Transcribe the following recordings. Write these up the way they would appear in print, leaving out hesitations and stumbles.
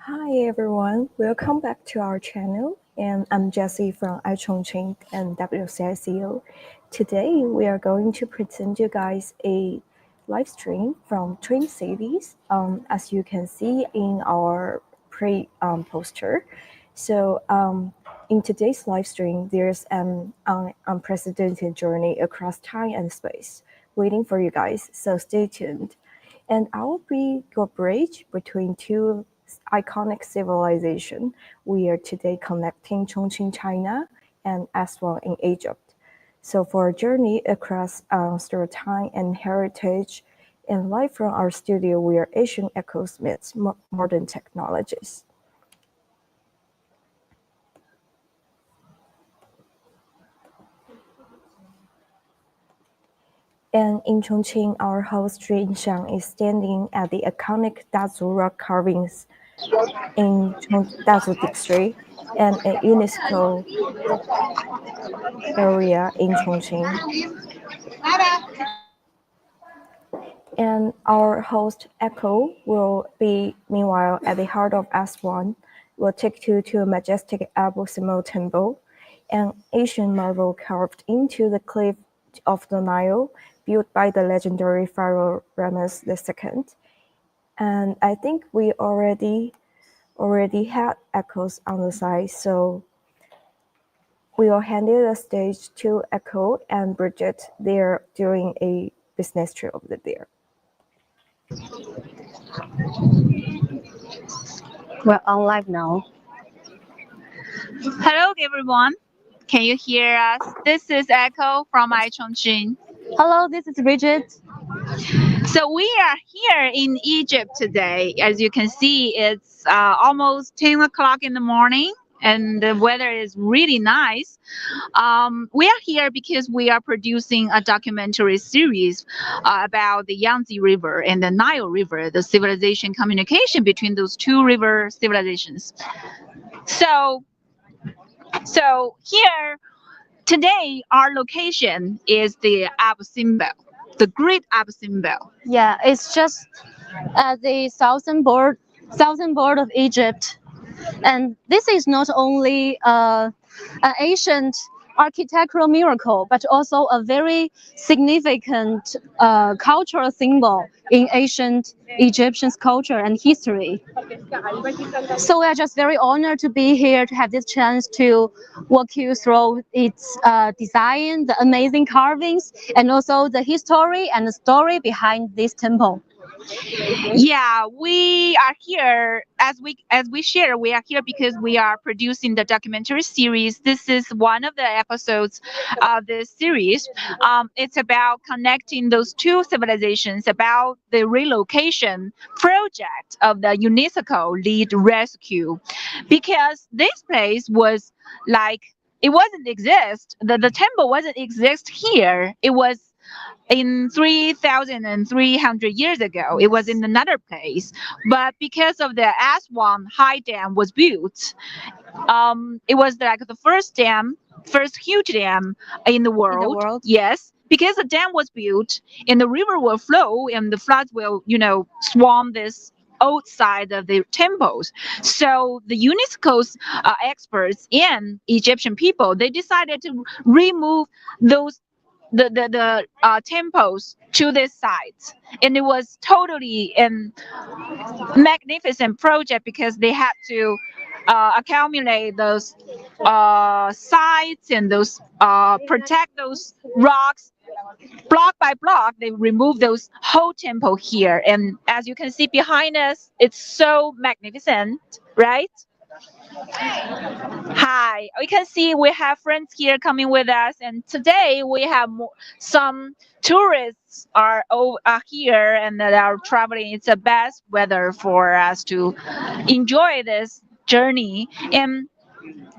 Hi everyone, welcome back to our channel. And I'm Jessie from iChongqing and WCICO. Today we are going to present you guys a live stream from Twin Cities, as you can see in our poster. So in today's live stream, there's an unprecedented journey across time and space waiting for you guys, so stay tuned. And I will be your bridge between two iconic civilizations. We are today connecting Chongqing, China, and Aswan in Egypt. So for a journey across through time and heritage, and live from our studio, we are Asian echoes meets modern technologies. And in Chongqing, our host Jin Shang is standing at the iconic Dazu rock carvings in Dazu district and a UNESCO area in Chongqing. And our host Echo will be meanwhile at the heart of Aswan. Will take you to a majestic Abu Simbel temple, an ancient marvel carved into the cliff of the Nile, built by the legendary pharaoh Ramses II. And I think we already had Echoes on the side, so we will hand the stage to Echo and Bridget. They're doing a business trip over there. We're on live now. Hello, everyone. Can you hear us? This is Echo from iChongqing. Hello, this is Bridget. So we are here in Egypt today. As you can see, it's almost 10 o'clock in the morning and the weather is really nice. We are here because we are producing a documentary series about the Yangtze River and the Nile River, the civilization communication between those two river civilizations. So here today, our location is the Abu Simbel, the Great Abu Simbel. Yeah, it's just at the southern border of Egypt, and this is not only an ancient architectural miracle, but also a very significant cultural symbol in ancient Egyptian culture and history. So we are just very honored to be here to have this chance to walk you through its design, the amazing carvings, and also the history and the story behind this temple. Yeah, we are here as we share. We are here because we are producing the documentary series. This is one of the episodes of this series. It's about connecting those two civilizations, about the relocation project of the UNESCO lead rescue, because this place was like it wasn't exist. The temple wasn't exist here. It was in 3,300 years ago. It was in another place, but because of the Aswan high dam was built, it was like the first huge dam in the world. Yes, because the dam was built and the river will flow and the floods will swarm this outside of the temples. So the UNESCO's experts and Egyptian people, they decided to remove those the temples to this site, and it was totally a magnificent project because they had to accumulate those sites and those protect those rocks block by block. They removed those whole temple here, and as you can see behind us, it's so magnificent, right? Hi, we can see we have friends here coming with us, and today we have some tourists are here and that are traveling. It's the best weather for us to enjoy this journey. And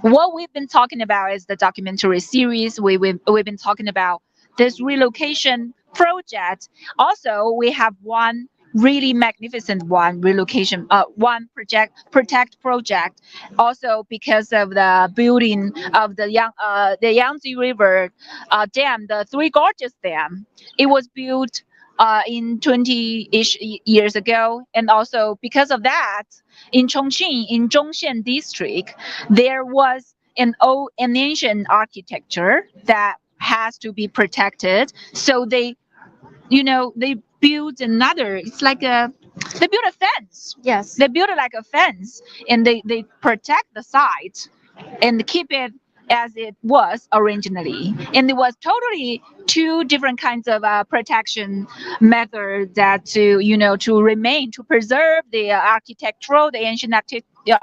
what we've been talking about is the documentary series. We've been talking about this relocation project. Also, we have one really magnificent one relocation one protect project, also because of the building of the Yangtze River dam, the Three Gorges Dam. It was built in 20-ish years ago. And also because of that, in Chongqing, in Zhongshan district, there was an ancient architecture that has to be protected. So they build another, they build a fence. Yes. They build it like a fence, and they protect the site and keep it as it was originally. And it was totally two different kinds of protection methods that to preserve the ancient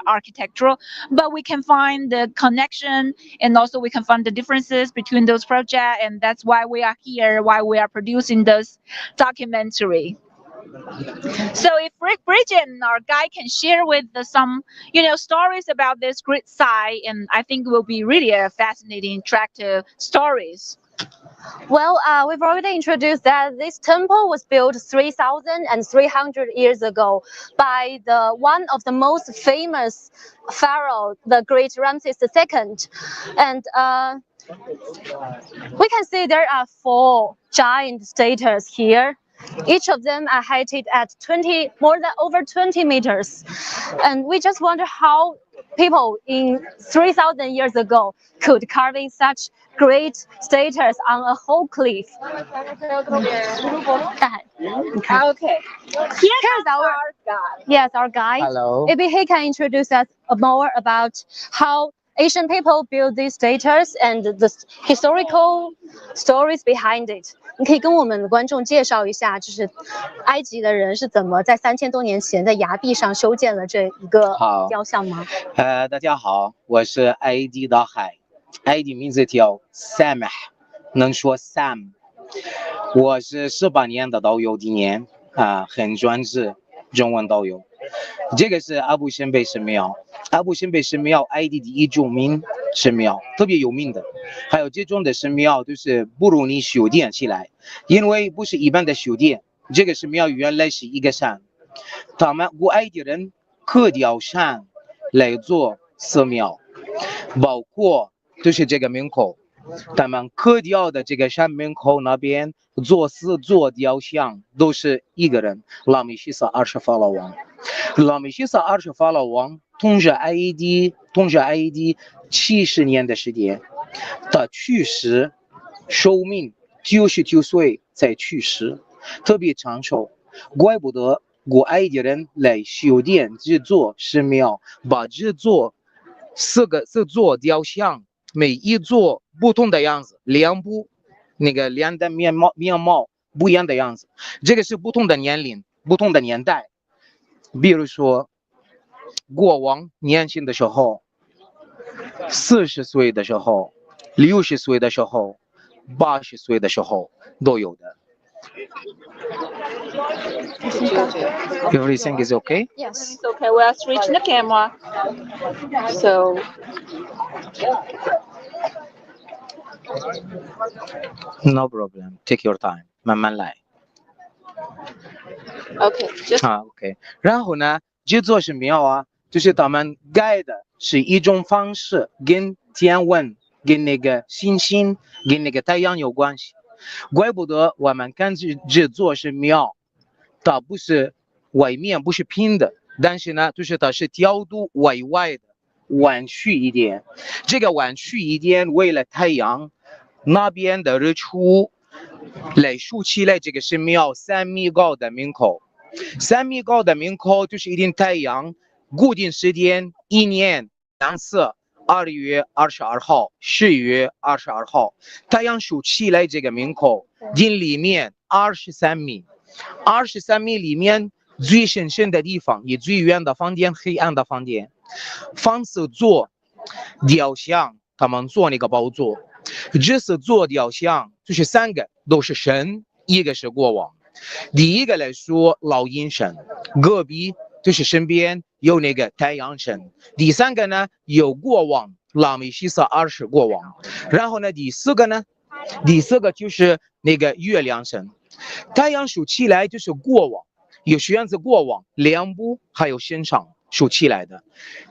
architectural, but we can find the connection, and also we can find the differences between those projects, and that's why we are here, why we are producing this documentary. So if Bridget and our guy can share with some, stories about this great site, and I think it will be really a fascinating, attractive stories. Well, we've already introduced that this temple was built 3,300 years ago by one of the most famous pharaoh, the great Ramses II. And we can see there are 4 giant statues here. Each of them are heighted at over 20 meters. And we just wonder how people in 3,000 years ago could carve in such great statues on a whole cliff. Okay. Here's our guide. Hello. Maybe he can introduce us more about how Asian people build these statues and the historical stories behind it. 你可以跟我们的观众介绍一下，就是埃及的人是怎么在3000多年前在崖壁上修建了这一个雕像吗？大家好，我是埃及的海，埃及名字叫 Samh， 能说 Sam。我是18年的导游，今年很专职中文导游。这个是阿布辛贝神庙，阿布辛贝神庙埃及第一著名神庙，特别有名的。还有这种的神庙都是不容易修建起来，因为不是一般的修建。这个神庙原来是一个山，他们古埃及人刻雕山来做寺庙，包括就是这个门口，他们刻雕的这个山门口那边做雕像都是一个人，拉美西斯20法老王。拉美西斯20法老王统治埃及70年的时间，他去世，寿命99岁才去世，特别长寿，怪不得古埃及人来修建制作神庙，把制作4座雕像，每一座不同的样子，脸部脸的面貌不一样的样子，这个是不同的年龄，不同的年代。比如说，国王年轻的时候，40岁的时候，60岁的时候，80岁的时候都有的。Everything is okay? Yes. It's okay. We are switching the camera. So. No problem. Take your time. 慢慢来。Okay. OK。然后呢，这座神庙就是他们盖的是一种方式，跟天文、跟那个星星、跟那个太阳有关系。怪不得我们看这座神庙，它不是外面不是平的，但是呢，就是它是角度外的，弯曲一点。这个弯曲一点，为了太阳那边的日出来竖起来这个神庙3米高的门口，3米高的门口就是一定太阳固定时间，1年2次。2月22号、10月22号，太阳竖起来这个门口，里面23米，23米里面最深的地方，也最远的房间，黑暗的房间，房子做雕像，他们做那个宝座，这是做雕像，就是3个都是神，一个是国王。第一个来说老鹰神，隔壁就是身边有那个太阳神，第3个呢有国王拉美西斯20国王，然后呢第4个就是那个月亮神。太阳竖起来就是国王，有选择国王脸部还有身上竖起来的。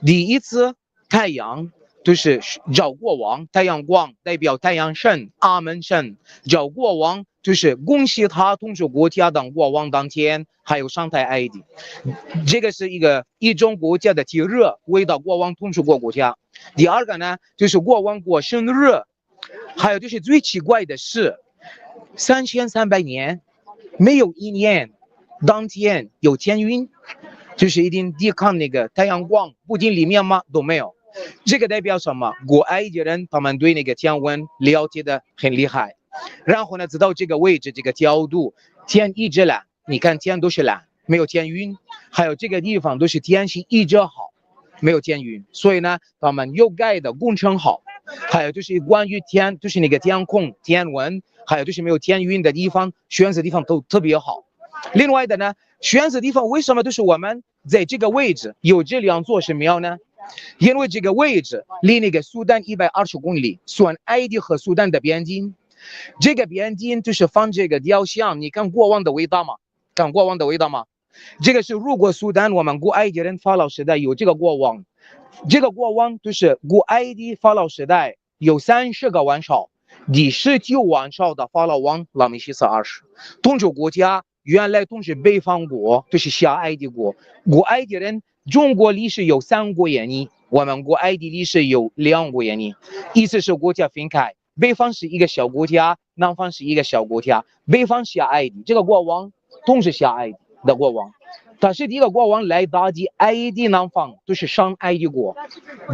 第一次太阳都是找国王，太阳光代表太阳神、阿门神，找国王就是恭喜他统治国家当国王当天，还有上台埃及，这个是一种国家的节日，为到国王统治国家。第二个呢，就是国王过生日，还有就是最奇怪的是，3300年没有一年当天有天运，就是一定抵抗那个太阳光，不仅里面吗都没有。这个代表什么？古埃及人他们对那个天文了解的很厉害，然后呢，知道这个位置、这个角度，天一直蓝，你看天都是蓝，没有天晕，还有这个地方都是天气一直好，没有天晕，所以呢，他们又盖的工程好，还有就是关于天，就是那个天空、天文，还有就是没有天晕的地方，选择地方都特别好。另外的呢，选择地方为什么都是我们在这个位置有这两座神庙呢？因为这个位置离那个苏丹120公里，算埃及和苏丹的边境。这个边境就是放这个雕像，你看国王的伟大吗？看国王的伟大吗？这个是如果苏丹我们古埃及人法老时代有这个国王，这个国王就是古埃及法老时代有30个王朝，第19王朝的法老王拉美西斯20统治国家。原来统治北方国，就是小埃及国。古埃及人，中国历史有3国演义，我们古埃及历史有2国演义。意思是国家分开，北方是一个小国家，南方是一个小国家。北方小埃及，这个国王统治小埃及的国王，他是第一个国王来打击埃及南方，都是上埃及国，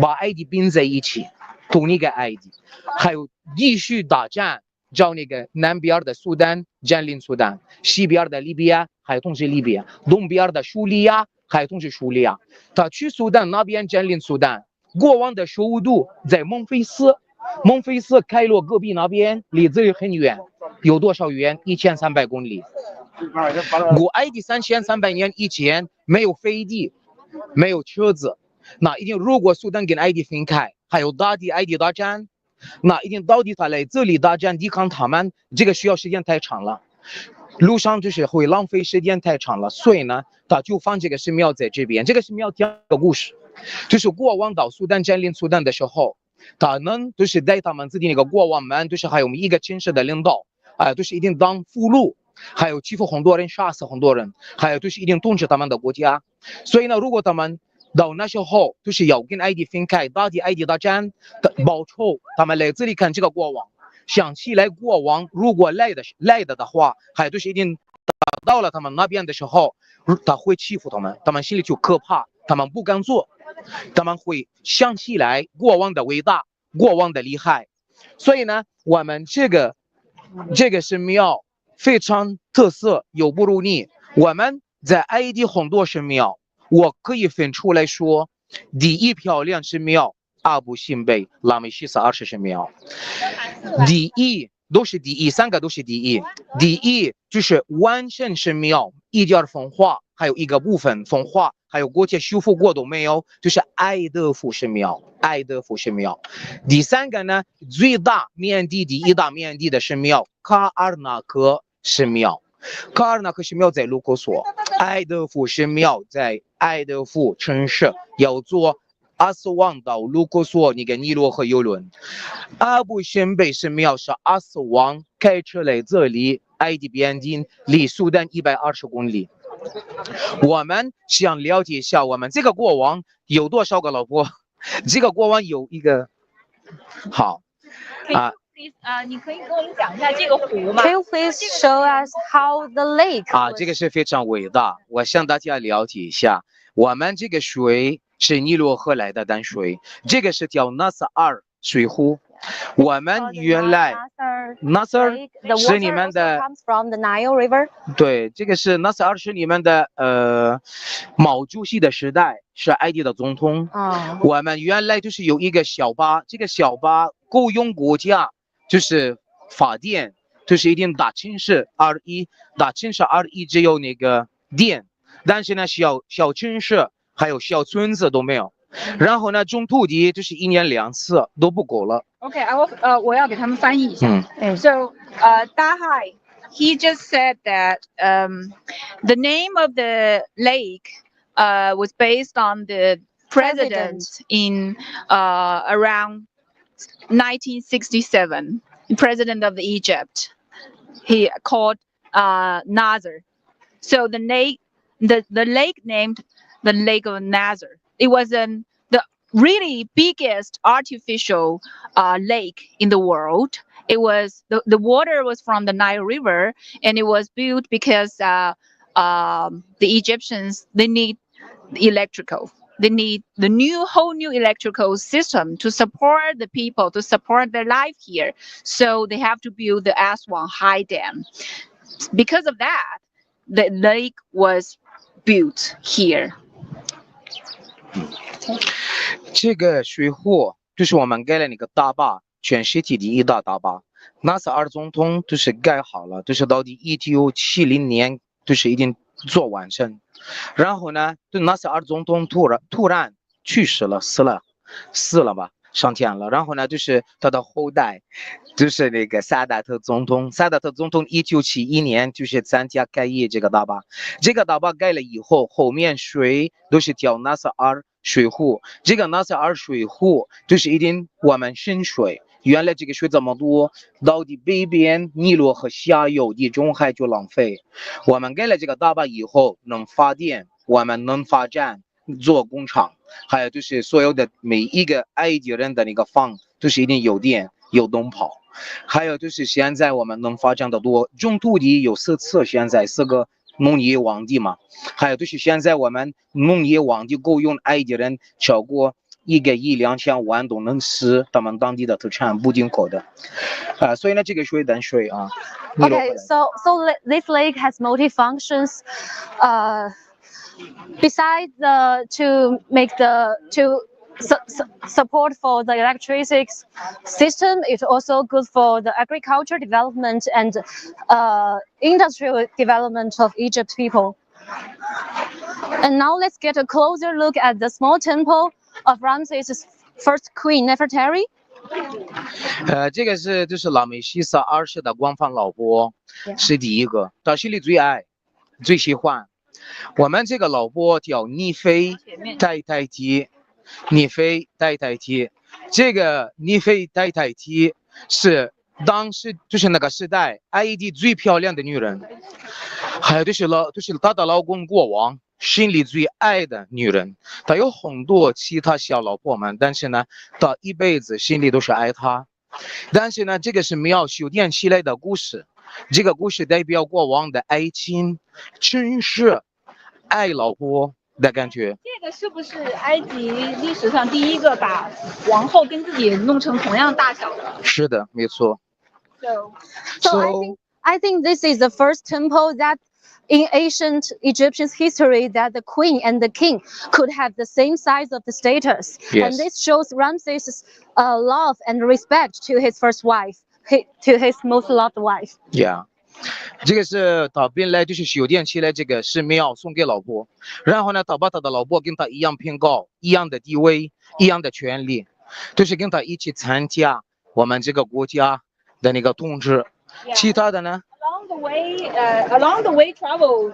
把埃及并在一起，统一个埃及，还有继续打战。找那个南边的苏丹占领苏丹，西边的利比亚还有统治利比亚，东边的叙利亚还有统治叙利亚。他去苏丹那边占领苏丹，国王的首都在孟菲斯，孟菲斯开罗隔壁那边离这里很远，有多少远？1300公里。古埃及3300年以前没有飞机，没有车子，那一定如果苏丹跟埃及分开，还有大地埃及大战。那一定到底他来这里打战抵抗他们，这个需要时间太长了，路上就是会浪费时间太长了，所以呢，他就放这个神庙在这边。这个神庙讲个故事，就是国王到苏丹占领苏丹的时候，他们都是带他们自己那个国王们，都是还有我们一个城市的领导，都是一定当俘虏，还有欺负很多人，杀死很多人，还有都是一定统治他们的国家。所以呢，如果他们到那时候就是要跟埃及分开，打击埃及大战报仇，他们来这里看这个国王，想起来国王如果来的话，还都是一定打到了他们那边的时候，他会欺负他们，他们心里就可怕，他们不敢做，他们会想起来国王的伟大，国王的厉害。所以呢，我们这个神庙非常特色，有不如你。我们在埃及很多神庙。我可以分出来说，第一漂亮神庙阿布辛贝拉美西斯20神庙，第一都是第一，3个都是第一。第一就是完全神庙，一点风化，还有一个部分风化，还有国家修复过都没有，就是埃德夫神庙。埃德夫神庙。第3个呢，最大面积第一大面积的神庙卡尔纳克神庙。卡尔纳克神庙在卢克索，埃德夫神庙在埃德夫城市，要坐阿斯旺到卢克索那个尼罗河游轮。阿布辛贝神庙是阿斯旺开车来这里，埃及边境离苏丹120公里。我们想了解一下，我们这个国王有多少个老婆？这个国王有一个，好啊。你可以跟我们讲一下这个湖吗？ Can you please show us how the lake? 这个是非常伟大，我向大家了解一下。我们这个水是尼罗河来的淡水，这个是叫纳萨尔水湖。我们原来纳萨尔是你们的 comes from the Nile River. 对，这个是纳萨尔是你们的毛主席的时代，是埃及的总统。我们原来就是有一个小巴，这个小巴够用国家。就是发电，就是一定大城市大城市只有那个电，但是呢，小城市还有小村子都没有。然后呢，种土地就是1年2次都不够了。Okay, 我要给他们翻译一下。So, Dahai, he just said that the name of the lake was based on the president in around 1967, president of Egypt. He called Nasser. So the lake named the Lake of Nasser. It was the really biggest artificial lake in the world. It was the water was from the Nile River, and it was built because the Egyptians, they need electrical. They need the whole new electrical system to support the people, to support their life here. So they have to build the Aswan High Dam. Because of that, the lake was built here. 这个水库就是我们盖了那个大坝，全世界第一大大坝。那是二总统就是盖好了，就是到底1970年就是已经做完成。然后呢，就那是二总统突然去世了，死了吧，上天了。然后呢，就是他的后代，就是那个萨达特总统1971年就是参加盖这个大坝。这个大坝盖了以后，后面水都是调纳斯尔水库。这个纳斯尔水库就是一定我们省水。原来这个水这么多，到底北边尼罗河下游地中海就浪费。我们盖了这个大坝以后，能发电，我们能发展做工厂，还有就是所有的每一个埃及人的那个房都是一定有电有灯泡。还有就是现在我们能发展的多，种土地有4次，现在4个农业王地嘛。还有就是现在我们农业王地够用埃及人超过1个亿2千万都能吃他们当地的特产，不进口的。所以呢，这个水等水啊。Okay, so this lake has multi functions. Besides support for the electricity system, it's also good for the agriculture development and industrial development of Egypt people. And now let's get a closer look at the small temple of Ramses' first queen, Nefertari. 这个就是拉美西斯2世的官方老婆，是第一个，她心里最爱、最喜欢。我们这个老婆叫尼菲太太提，尼菲太太提。这个尼菲太太提是当时就是那个时代埃及最漂亮的女人，还有就是她的老公国王心里最爱的女人。她有很多其他小老婆们，但是呢，她一辈子心里都是爱她。但是呢，这个是庙修建起来的故事，这个故事代表国王的爱情，真是爱老婆的感觉。这个是不是埃及历史上第一个把王后跟自己弄成同样大小的？是的，没错。So I think this is the first temple that in ancient Egyptian history that the queen and the king could have the same size of the status. Yes. And this shows Ramses' love and respect to his first wife, to his most loved wife. Yeah. 这个是他本来就是修建起来，这个是庙送给老婆，然后呢，他把他的老婆跟他一样偏高，一样的地位，一样的权利，就是跟他一起参加我们这个国家的那个统治。其他的呢？ Along the way travel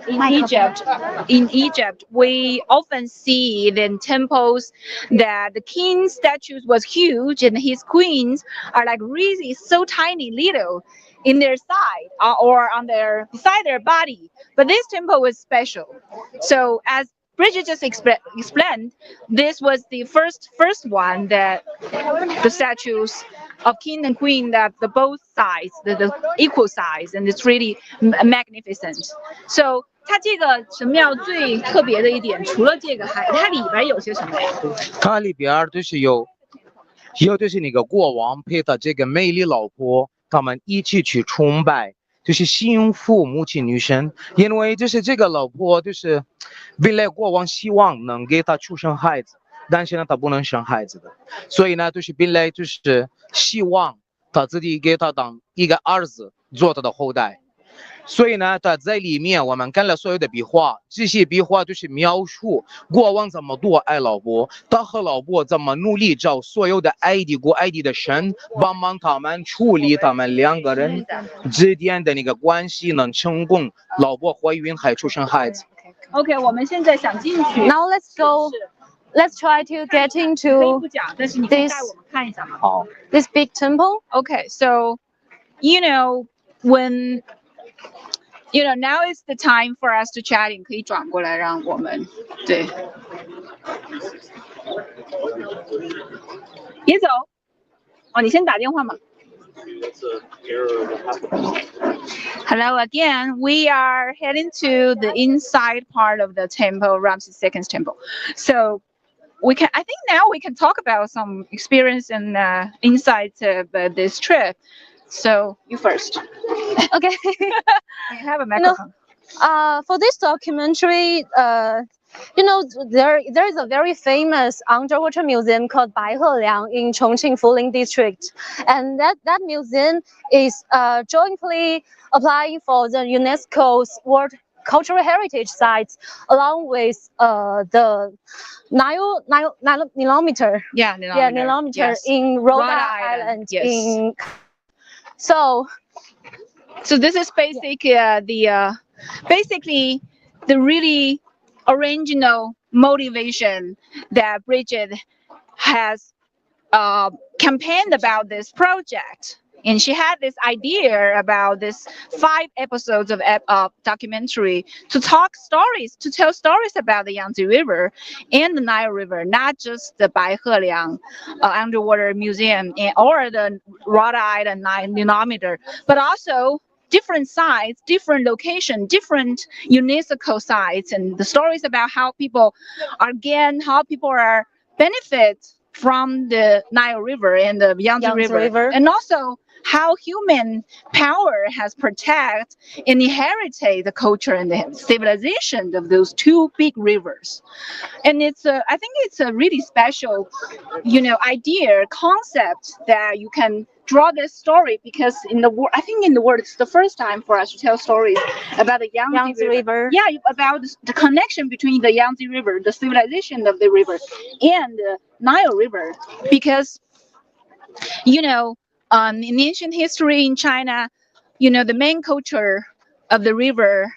in Egypt, we often see in temples that the king's statues was huge and his queens are like really so tiny little in their side or on beside their body. But this temple was special. So as Bridget just explained, this was the first one that the statues of king and queen that the both sides, the equal size, and it's really magnificent. So 它这个神庙最特别的一点，除了这个，它里边有些什么呀？它里边就是有就是那个国王陪他这个美丽老婆，他们一起去崇拜，就是幸福母亲女神。因为就是这个老婆就是本来国王希望能给他出生孩子，但是呢他不能生孩子的，所以呢就是本来就是希望他自己给他当一个儿子做他的后代。所以呢他在里面我们看了所有的壁画，这些壁画就是描述国王怎么多爱老婆，他和老婆怎么努力找所有的埃及的神帮忙他们处理他们2个人之间的那个关系，能成功老婆怀孕还出生孩子。 OK， 我们现在想进去。 Now let's go let's try to get 可以 into 不讲，但是你可以带我们看一下嘛。好。 this big temple. Okay, so you know when you know now is the time for us to chat. 你可以转过来让我们对。别走。哦，你先打电话嘛。Hello again. We are heading to the inside part of the temple, Ramses II's temple. So we can, I think now we can talk about some experience and insights of this trip. So you first. Okay. You have a microphone. For this documentary, there is a very famous underwater museum called Baiheliang in Chongqing Fuling district, and that museum is jointly applying for the UNESCO's World Cultural Heritage Sites, along with the Nilometer. Yeah, Nilometer yes. in Rhode Island. Yes. So this is basically the really original motivation that Bridget has campaigned about this project. And she had this idea about this 5 episodes of documentary to tell stories about the Yangtze River and the Nile River, not just the Baiheliang underwater museum or the Rhode Island Nilometer, but also different sites, different locations, different UNESCO sites, and the stories about how people are benefit from the Nile River and the Yangtze River, and also how human power has protected and inherited the culture and the civilization of those 2 big rivers. And I think it's a really special, idea, concept that you can draw this story, because I think in the world it's the first time for us to tell stories about the Yangtze River. Yeah, about the connection between the Yangtze River, the civilization of the river, and the Nile River, because in ancient history in China, the main culture of the river,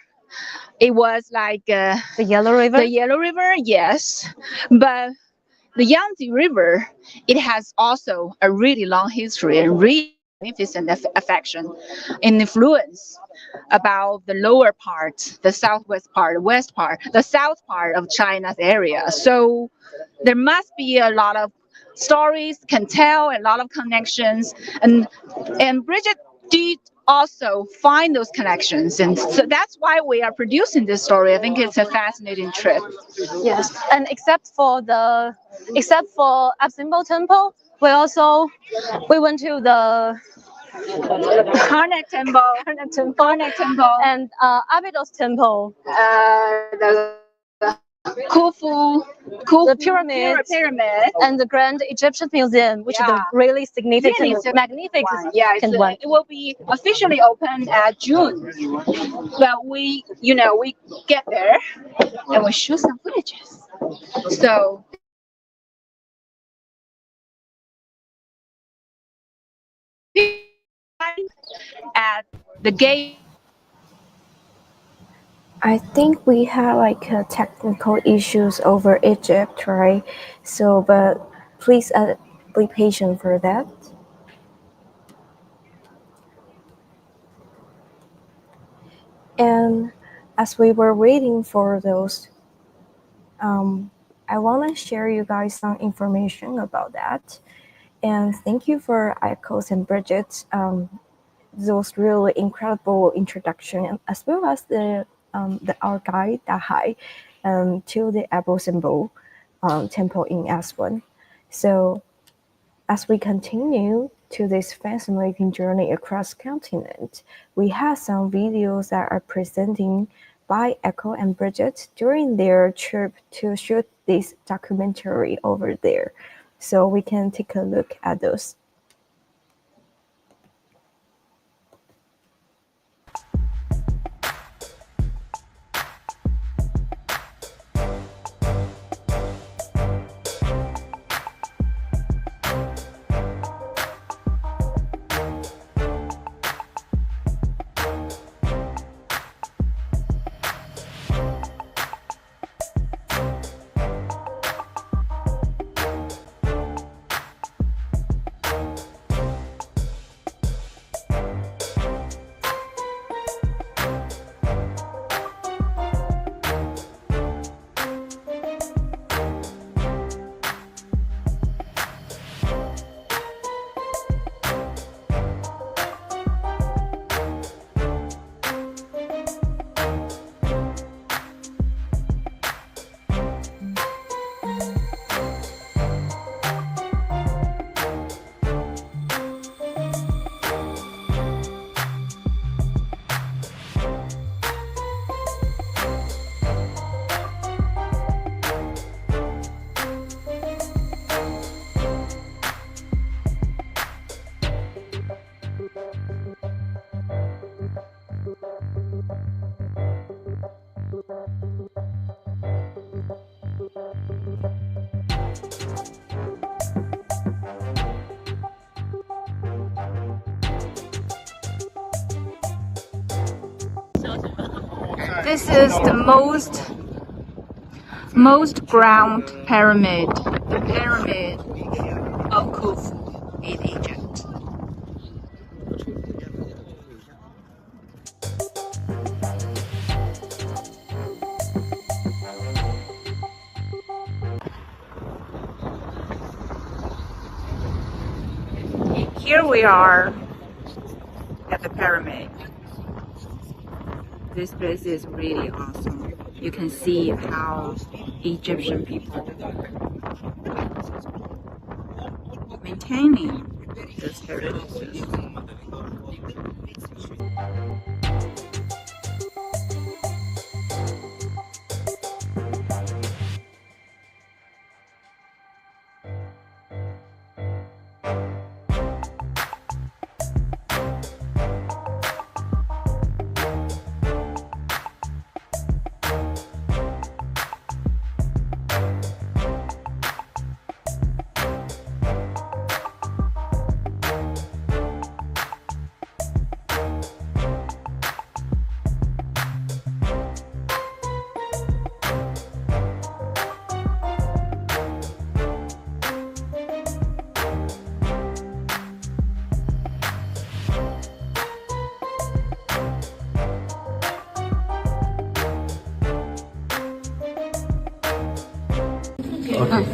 it was like the Yellow River. The Yellow River, yes, but the Yangtze River, it has also a really long history and really magnificent affection and influence about the lower part, the southwest part, the west part, the south part of China's area. So there must be a lot of stories can tell, a lot of connections, and Bridget did also find those connections, and so that's why we are producing this story. I think it's a fascinating trip. Yes, and except for Absimbo Temple, we went to the Karnak Temple, and Abydos Temple, the Khufu, the pyramid, and the Grand Egyptian Museum, which is a really significant, magnificent one. It will be officially open at June. But we get there and we shoot some footages. So at the gate. I think we had like technical issues over Egypt, right? So, but please be patient for that. And as we were waiting for those, I want to share you guys some information about that. And thank you for Echoes and Bridget, those really incredible introduction, as well as our guide Dahai to the Apple symbol temple in Aswan. So as we continue to this fascinating journey across continent, we have some videos that are presenting by Echo and Bridget during their trip to shoot this documentary over there. So we can take a look at those. This is the most ground pyramid, the pyramid of Khufu in Egypt. Here we are at the pyramid. This place is really awesome. You can see how Egyptian people maintaining this heritage. Okay.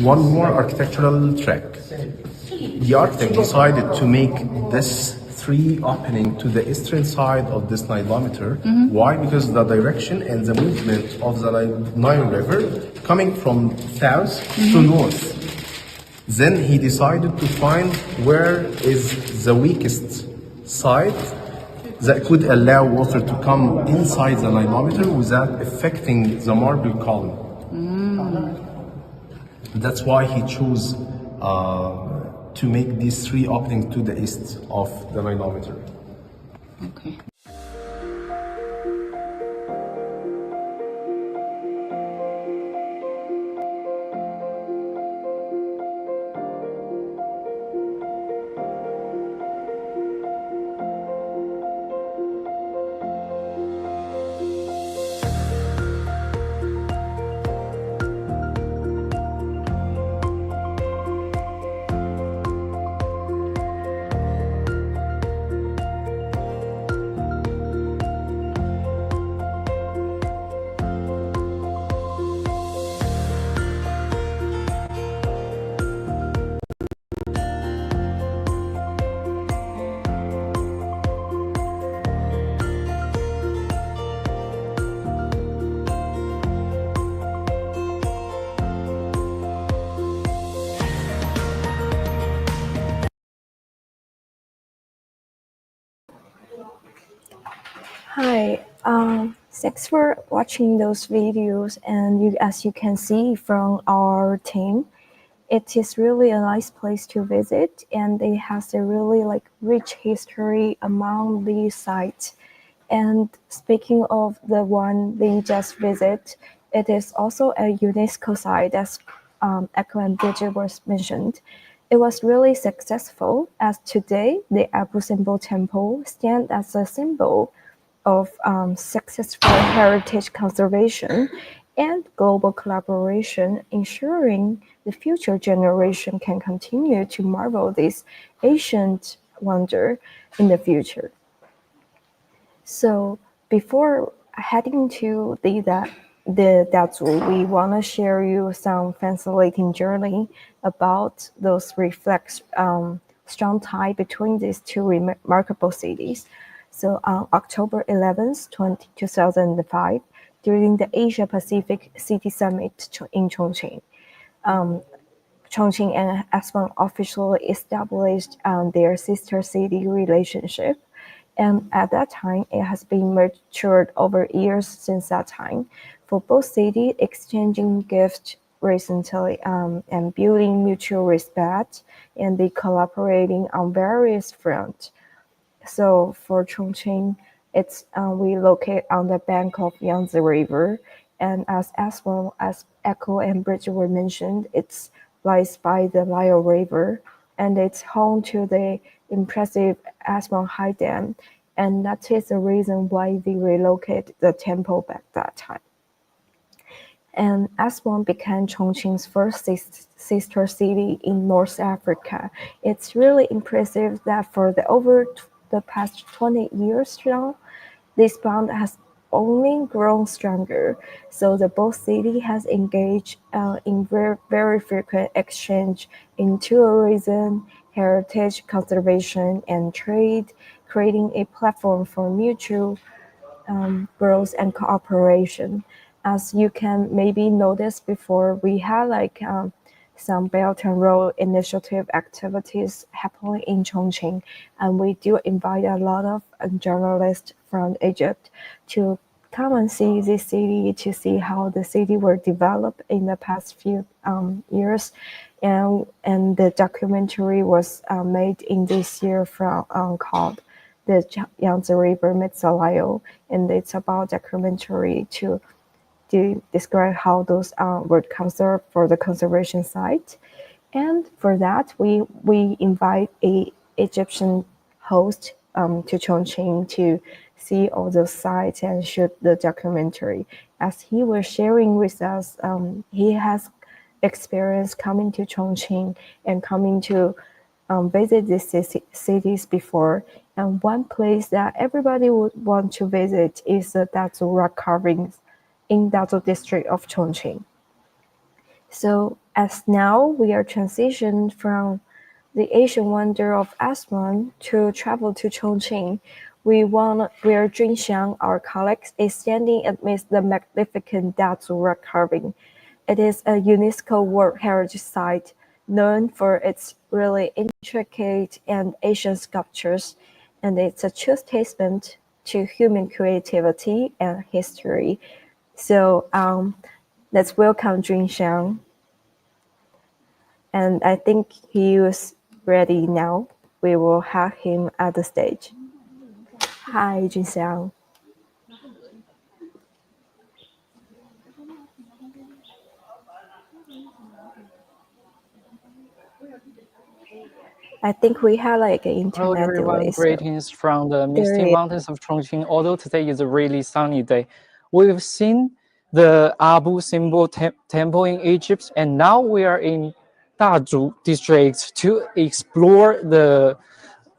One more architectural track. The architect decided to make this three opening to the eastern side of this Nilometer. Why? Because the direction and the movement of the Nile River coming from south to north. Then he decided to find where is the weakest side that could allow water to come inside the Nilometer without affecting the marble column. That's why he chose to make these three openings to the east of the Nilometer. Okay. Hi, thanks for watching those videos. And as you can see from our team, it is really a nice place to visit, and it has a really rich history among these sites. And speaking of the one they just visit, it is also a UNESCO site, as Echo and Bridget was mentioned. It was really successful, as today the Abu Simbel Temple stands as a symbol of successful heritage conservation and global collaboration, ensuring the future generation can continue to marvel this ancient wonder in the future. So before heading to the Dazu, we want to share you some fascinating journey about those reflects strong tie between these two remarkable cities. So on October 11th, 2005, during the Asia Pacific City Summit in Chongqing, Chongqing and Aswan officially established their sister city relationship. And at that time, it has been matured over years since that time, for both cities exchanging gifts recently and building mutual respect, and they collaborating on various fronts. So for Chongqing, it's we locate on the bank of Yangtze River, and as well as Echo and Bridget were mentioned, it's lies by the Nile River, and it's home to the impressive Aswan High Dam and that is the reason why they relocated the temple back that time. And Aswan became Chongqing's first sister city in North Africa. It's really impressive that for the past 20 years now, this bond has only grown stronger. So the both city has engaged in very frequent exchange in tourism, heritage conservation, and trade, creating a platform for mutual growth and cooperation. As you can maybe notice before, we had some Belt and Road Initiative activities happening in Chongqing, and we do invite a lot of journalists from Egypt to come and see this city, to see how the city were developed in the past few years. And the documentary was made in this year from called the Yangtze River meets Salayo, and it's about documentary to describe how those were conserved for the conservation site. And for that, we invite a Egyptian host to Chongqing to see all those sites and shoot the documentary. As he was sharing with us, he has experience coming to Chongqing and coming to visit these cities before. And one place that everybody would want to visit is the Dazu rock carvings in Dazu district of Chongqing. So as now we are transitioned from the Asian wonder of Aswan to travel to Chongqing, where Junxiang, our colleague, is standing amidst the magnificent Dazu rock carving. It is a UNESCO World Heritage Site known for its really intricate and ancient sculptures, and it's a true testament to human creativity and history. So let's welcome Junxiang. And I think he is ready now. We will have him at the stage. Hi, Junxiang. I think we have like an Hello internet everyone, delay. So greetings from the misty There is. mountains of Chongqing. Although today is a really sunny day, we've seen the Abu Simbel temple in Egypt, and now we are in Dazhu district to explore the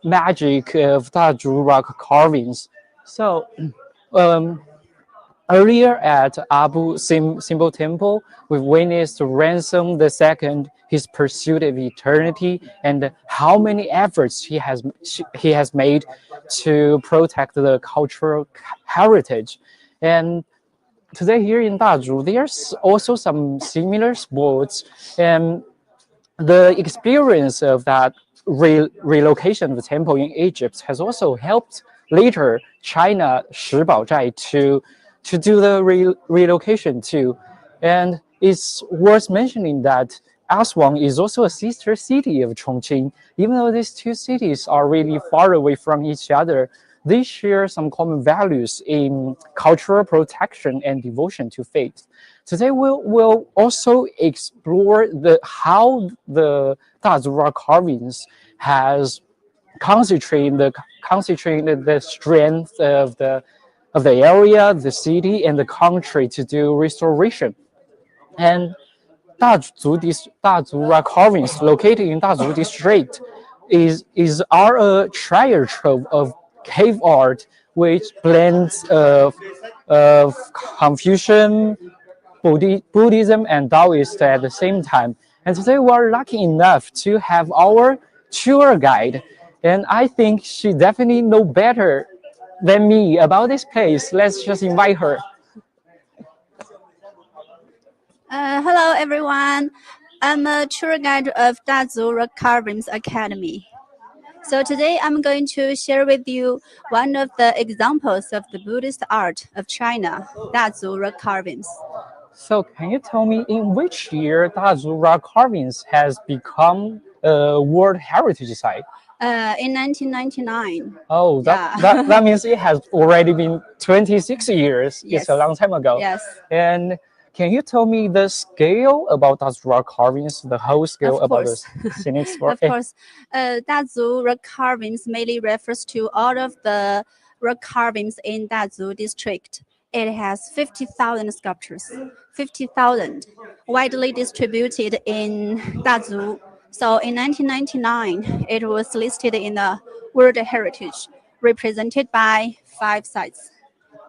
magic of Dazhu rock carvings. So, earlier at Abu Simbel Temple, we witnessed Ransom II, his pursuit of eternity, and how many efforts he has made to protect the cultural heritage. And today here in Dazhu, there's also some similar sports, and the experience of that relocation of the temple in Egypt has also helped later China Shi Baozhai to do the relocation too. And it's worth mentioning that Aswan is also a sister city of Chongqing. Even though these two cities are really far away from each other, they share some common values in cultural protection and devotion to faith. Today we'll also explore how the Dazura carvings has concentrated the strength of the area, the city, and the country to do restoration. And Dazu rock carvings located in Dazu district are a treasure trove of cave art which blends of Confucian, Buddhism, and Taoist at the same time. And today we're lucky enough to have our tour guide, and I think she definitely know better than me about this place. Let's just invite her. Hello, everyone. I'm a tour guide of Dazu Rock Carvings Academy. So today I'm going to share with you one of the examples of the Buddhist art of China, Dazu Rock Carvings. So can you tell me in which year Dazu rock carvings has become a World Heritage Site? In 1999. Oh, that means it has already been 26 years. Yes. It's a long time ago. Yes. And can you tell me the scale about Dazu rock carvings, the whole scale about the scenic spot? Of course. Dazu rock carvings mainly refers to all of the rock carvings in Dazhu district. It has 50,000 sculptures, 50,000, widely distributed in Dazhu. So in 1999, it was listed in the World Heritage, represented by 5 sites.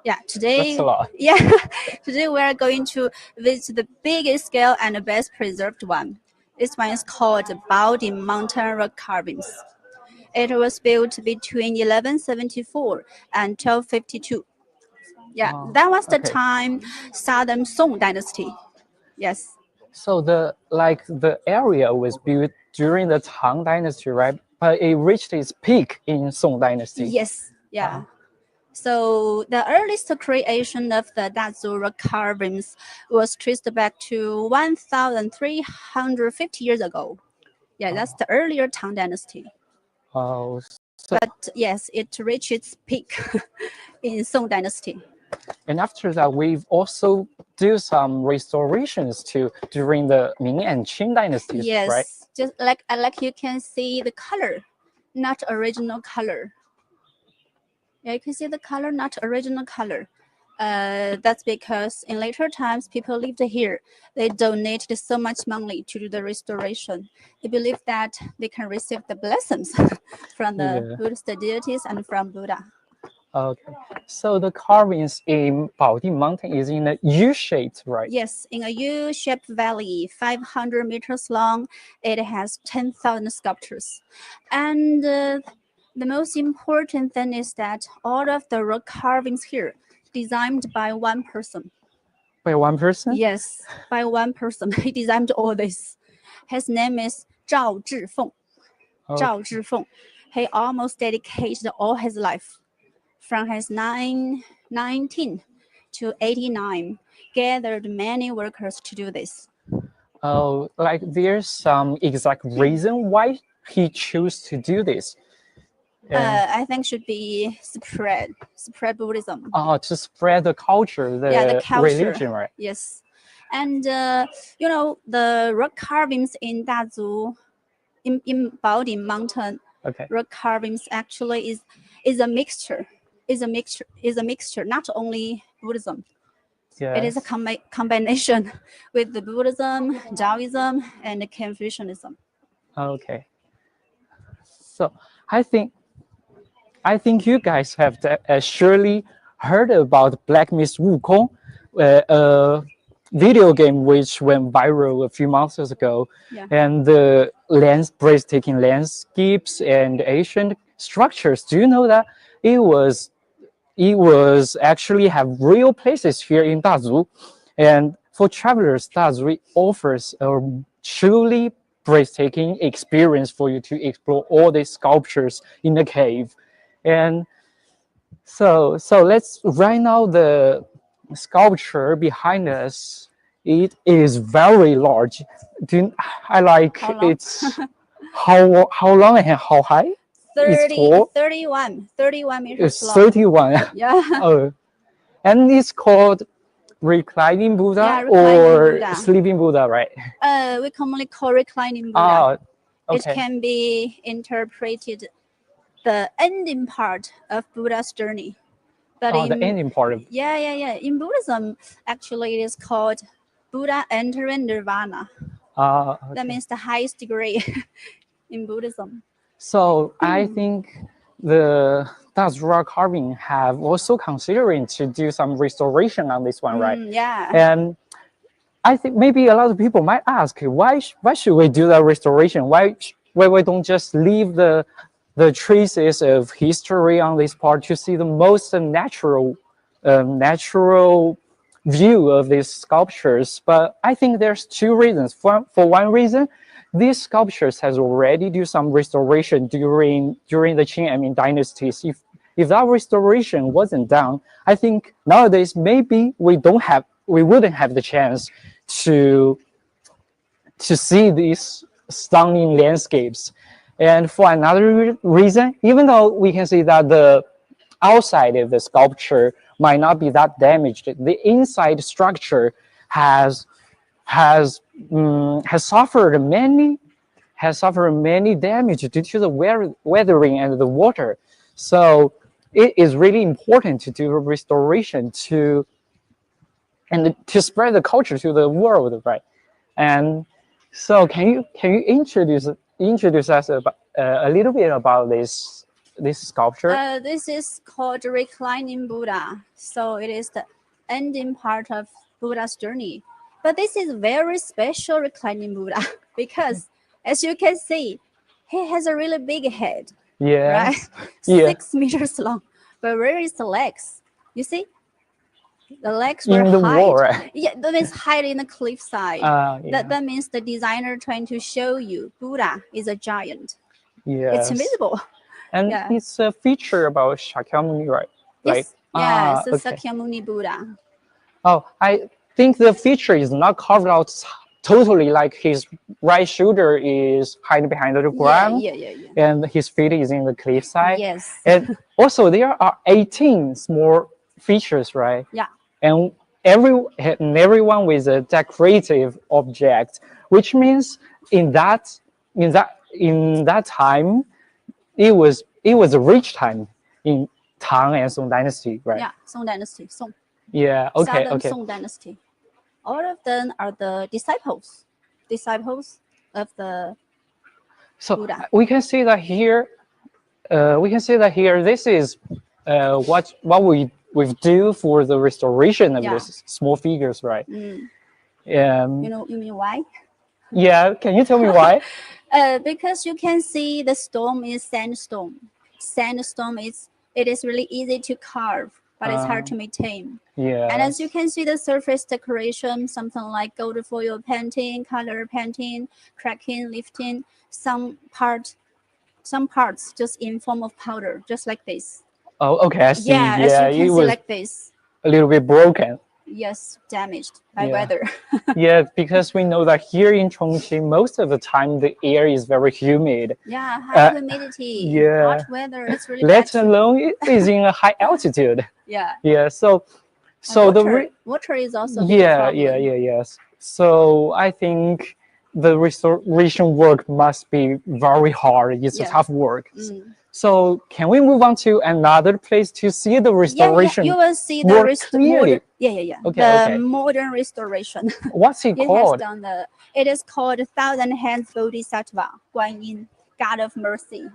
Yeah, today, That's a lot. yeah, today we are going to visit the biggest scale and the best preserved one. This one is called Baoding Mountain Rock Carvings. It was built between 1174 and 1252. Yeah, Oh, that was the okay. time Southern Song Dynasty. Yes. So the area was built during the Tang Dynasty, right? But it reached its peak in Song Dynasty. Yes. Yeah. So the earliest creation of the Dazhu rock carvings was traced back to 1,350 years ago. Yeah, that's the earlier Tang Dynasty. Oh, so, But yes, it reached its peak in Song Dynasty. and after that, we've also do some restorations too during the Ming and Qing dynasties, Yes, right? just like you can see the color, not original color. Yeah, you can see the color, not original color. That's because in later times, people lived here. They donated so much money to do the restoration. They believe that they can receive the blessings from the Yeah. Buddhist deities and from Buddha. Okay. So the carvings in Baoding Mountain is in a U-shaped, right? Yes, in a U-shaped valley, 500 meters long, it has 10,000 sculptures. And the most important thing is that all of the rock carvings here designed by one person. By one person? Yes, by one person. He designed all this. His name is Zhao Zhifeng. Okay. Zhao Zhifeng. He almost dedicated all his life from his 19 to 89, gathered many workers to do this. Oh, like there's some exact reason why he chose to do this. I think should be spread Buddhism. To spread the culture, the culture. religion, right? Yes, and the rock carvings in Dazhu, in Baoding Mountain, Okay. rock carvings actually is a mixture. Is a mixture. Not only Buddhism. Yes. It is a combination with the Buddhism, Taoism, and Confucianism. Okay. So I think you guys have surely heard about Black Myth Wukong, a video game which went viral a few months ago, Yeah. and the breathtaking landscapes and ancient structures. Do you know that it was actually have real places here in Dazhu, and for travelers, Dazhu offers a truly breathtaking experience for you to explore all these sculptures in the cave. And so let's right now the sculpture behind us, it is very large. I like How long? it's how long and how high? 31 meters It's long. 31. Yeah. Oh, and it's called reclining Buddha, Yeah, reclining or Buddha. sleeping Buddha, right? We commonly call reclining Buddha. Okay. It can be interpreted the ending part of Buddha's journey. But the ending part of yeah. In Buddhism, actually, it is called Buddha entering Nirvana. okay. That means the highest degree in Buddhism. So I think the Dazhra carving have also considering to do some restoration on this one, right? Yeah. And I think maybe a lot of people might ask, why should we do that restoration? Why we don't just leave the traces of history on this part to see the most natural view of these sculptures? But I think there's two reasons. For one reason, these sculptures has already do some restoration during the Qing and Ming dynasties. If that restoration wasn't done, I think nowadays maybe we wouldn't have the chance to see these stunning landscapes. And for another reason, even though we can see that the outside of the sculpture might not be that damaged, the inside structure has suffered many damage due to the weathering and the water. So it is really important to do restoration to spread the culture to the world, right? And so, can you introduce us about, a little bit about this sculpture? This is called reclining Buddha. So it is the ending part of Buddha's journey. But this is very special reclining Buddha because, as you can see, he has a really big head, right? Yes. Yeah. 6 meters long. But where is the legs? You see? The legs were In the hide. wall, right? Yeah, that means hide in the cliffside. Yeah. That means the designer trying to show you Buddha is a giant. Yes. It's invisible. And Yeah. it's a feature about Shakyamuni, right? Yes. Yeah, it's a okay. Sakyamuni Buddha. Oh, I think the feature is not carved out totally, like his right shoulder is hiding behind the ground, Yeah. and his feet is in the cliffside. Yes. And also there are 18 small features, right? Yeah. And everyone with a decorative object, which means in that time, it was a rich time in Tang and Song dynasty, right? Yeah, Song dynasty. Song. Yeah. Okay. Southern Okay. Song dynasty. All of them are the disciples of the So Buddha. we can see that here. This is what we do for the restoration of Yeah. these small figures, right? You mean why? Yeah. Can you tell me why? Because you can see the stone is sandstone. Sandstone it is really easy to carve, but it's hard to maintain. Yeah. And as you can see, the surface decoration, something like gold foil painting, color painting, cracking, lifting, some parts just in form of powder, just like this. Oh, okay. I see. Yeah, as you can it see, was like this. a little bit broken. Yes, damaged by Yeah. weather. Yeah, because we know that here in Chongqing, most of the time the air is very humid. Yeah, high humidity, yeah. hot weather. It's really Let bad. alone it is in a high altitude. Yeah. Yeah. So Water is also a big problem. Yes. So I think the restoration work must be very hard. It's a tough work. So can we move on to another place to see the restoration? Yeah, you will see the clearly. Modern restoration. What's it called? It is called Thousand Hands Bodhisattva, Guanyin, God of Mercy.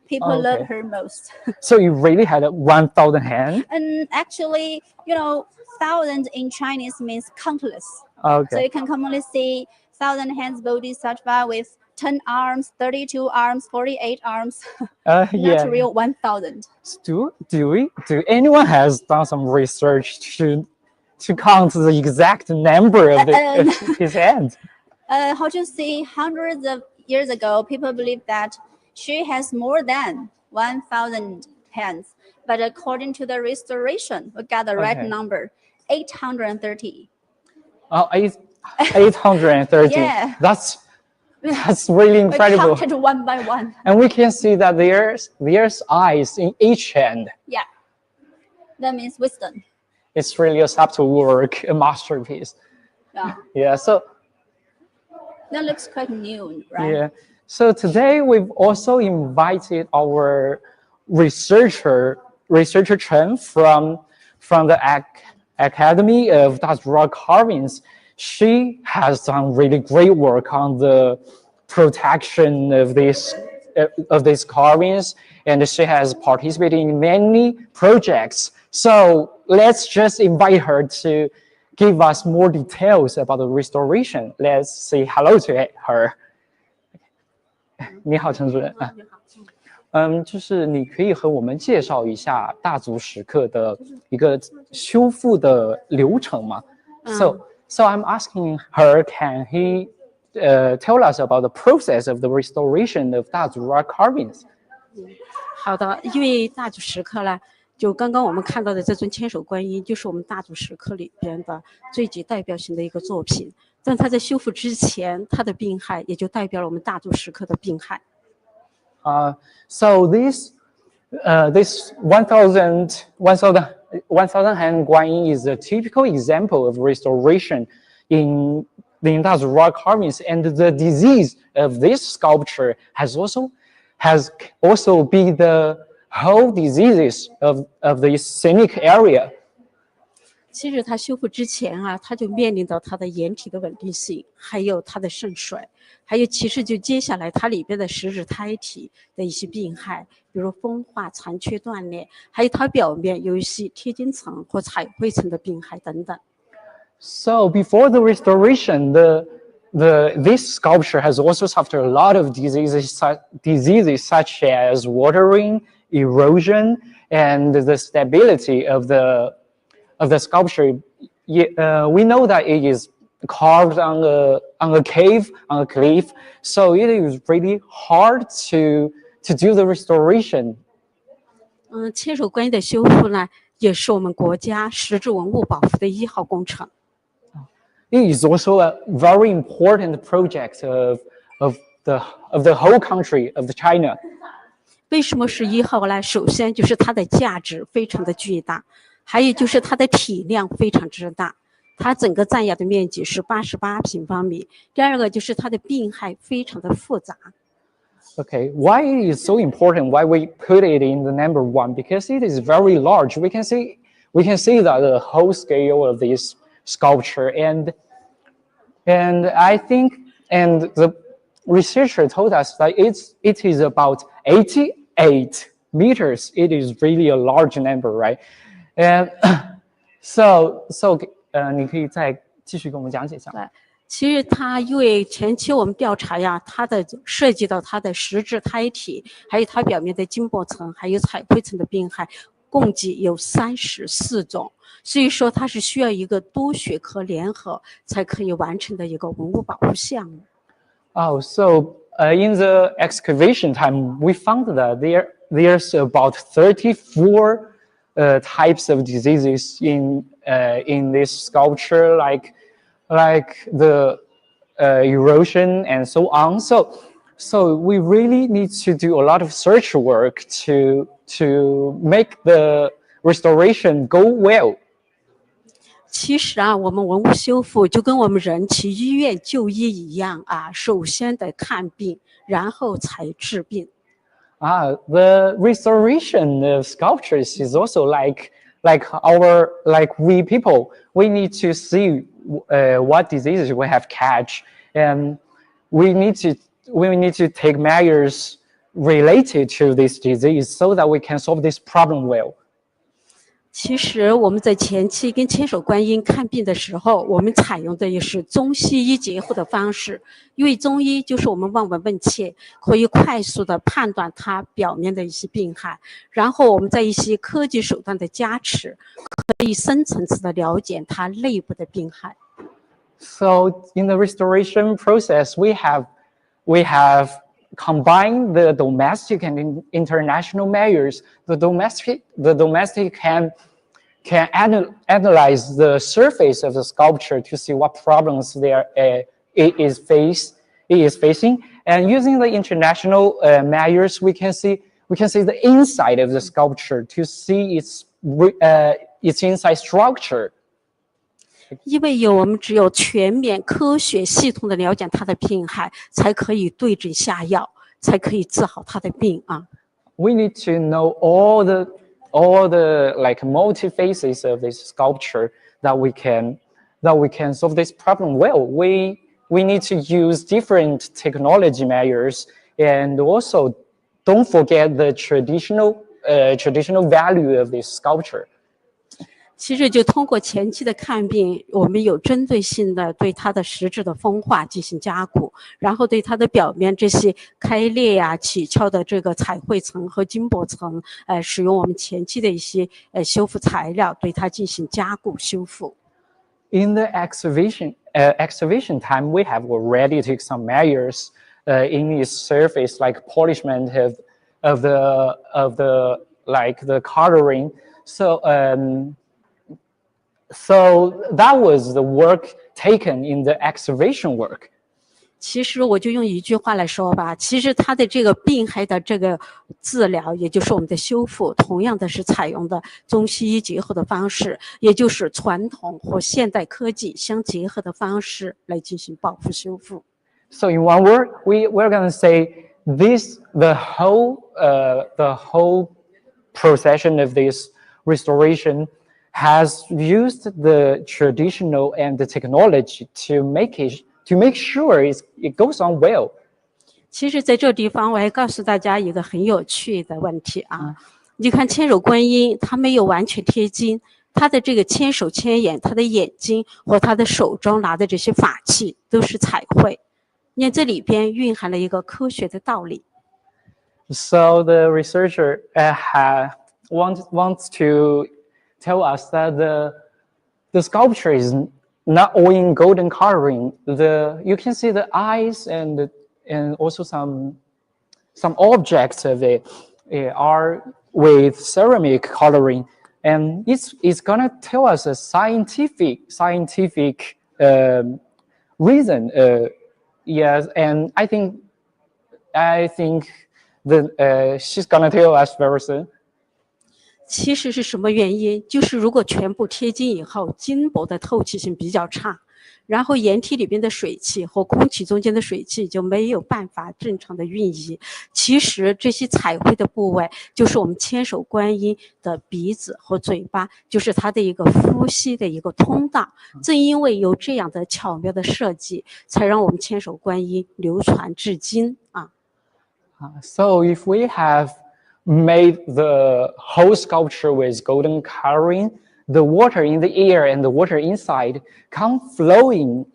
People love her most. So you really had 1,000 hands? And actually, thousand in Chinese means countless. Okay. So you can commonly see 1,000 hands Bodhisattva with 10 arms, 32 arms, 48 arms. Not real 1,000. Do anyone has done some research to count the exact number of his hands? How to say, hundreds of years ago, people believed that she has more than 1,000 hands. But according to the restoration, we got the right number, 830. Oh, 830. Yeah. That's really incredible. We counted one by one. And we can see that there's eyes in each hand. Yeah. That means wisdom. It's really a subtle work, a masterpiece. Yeah. Yeah. So that looks quite new, right? Yeah. So today we've also invited our researcher Chen from the Academy of Dazura Carvings. She has done really great work on the protection of these carvings, and she has participated in many projects. So let's just invite her to give us more details about the restoration. Let's say hello to her. 你好，陈主任。就是你可以和我们介绍一下大足石刻的一个修复的流程吗？ So I'm asking her, can he tell us about the process of the restoration of 大足 rock carvings? 好的，因为大足石刻呢，就刚刚我们看到的这尊千手观音，就是我们大足石刻里边的最具代表性的一个作品。但它在修复之前，它的病害也就代表了我们大足石刻的病害。So this 1,000 hand guanyin is a typical example of restoration in the Dazu rock carvings, and the disease of this sculpture has also been the whole diseases of the scenic area. 其实它修复之前啊，它就面临到它的岩体的稳定性，还有它的渗水，还有其实就接下来它里边的石质胎体的一些病害，比如风化、残缺断裂，还有它表面有一些贴金层或彩绘层的病害等等。So before the restoration, this sculpture has also suffered a lot of diseases such as watering, erosion, and the stability of the sculpture. We know that it is carved on a cave, on a cliff, so it is really hard to do the restoration. 千手观音的修复呢，也是我们国家石质文物保护的1号工程。It is also a very important project of the whole country of China. 为什么是1号呢？首先就是它的价值非常的巨大，还有就是它的体量非常之大，它整个占有的面积是88平方米。第二个就是它的病害非常的复杂。Okay, why it is so important? Why we put it in the number 1? Because it is very large. We can see that the whole scale of this sculpture, and I think, and the researcher told us that it is about 88 meters. It is really a large number, right? And so 你可以再继续跟我们讲解一下。其实它因为前期我们调查呀，它的涉及到它的石质胎体，还有它表面的金箔层，还有彩绘层的病害，共计有34种。所以说它是需要一个多学科联合才可以完成的一个文物保护项目。Oh, so in the excavation time, we found that there's about 34 types of diseases in this sculpture, like the erosion and so on. So we really need to do a lot of search work to make the restoration go well. 其实啊，我们文物修复就跟我们人去医院就医一样啊，首先得看病，然后才治病。The restoration of sculptures is also like we people. We need to see what diseases we have catch, and we need to take measures related to this disease so that we can solve this problem well. 其实我们在前期跟千手观音看病的时候，我们采用的也是中西医结合的方式，因为中医就是我们望闻问切，可以快速的判断它表面的一些病害，然后我们在一些科技手段的加持，可以深层次的了解它内部的病害。So in the restoration process, we have combined the domestic and international measures. The domestic can analyze the surface of the sculpture to see what problems it is facing, and using the international measures, we can see the inside of the sculpture to see its inside structure. 因为我们只有全面、科学、系统的了解它的病害，才可以对症下药，才可以治好它的病啊。We need to know all the like multi-phases of this sculpture that we can solve this problem well. We need to use different technology measures, and also don't forget the traditional value of this sculpture. 其实就通过前期的看病，我们有针对性的对它的实质的风化进行加固，然后对它的表面这些开裂呀、起翘的这个彩绘层和金箔层，使用我们前期的一些修复材料对它进行加固修复。In the excavation time, we have already taken some measures in its surface, like polishment of the like the coloring. So that was the work taken in the excavation work. 其实我就用一句话来说吧，其实它的这个病害的这个治疗，也就是我们的修复，同样的是采用的中西医结合的方式，也就是传统和现代科技相结合的方式来进行保护修复。So in one word, we're going to say the whole procession of this restoration has used the traditional and the technology to make sure it goes on well. 其实，在这地方，我还告诉大家一个很有趣的问题啊。你看千手观音，它没有完全贴金，它的这个千手千眼，它的眼睛和它的手中拿的这些法器都是彩绘。你看这里边蕴含了一个科学的道理。So the researcher wants to tell us that the sculpture is not all in golden coloring. You can see the eyes and also some objects of it are with ceramic coloring, and it's gonna tell us a scientific reason. Yes, and I think that she's gonna tell us very soon. 其实是什么原因？就是如果全部贴金以后，金箔的透气性比较差，然后岩体里边的水汽和空气中间的水汽就没有办法正常的运移。其实这些彩绘的部位就是我们千手观音的鼻子和嘴巴，就是它的一个呼吸的一个通道。正因为有这样的巧妙的设计，才让我们千手观音流传至今啊。So if we have made the whole sculpture with golden coloring, the water in the air and the water inside come flowing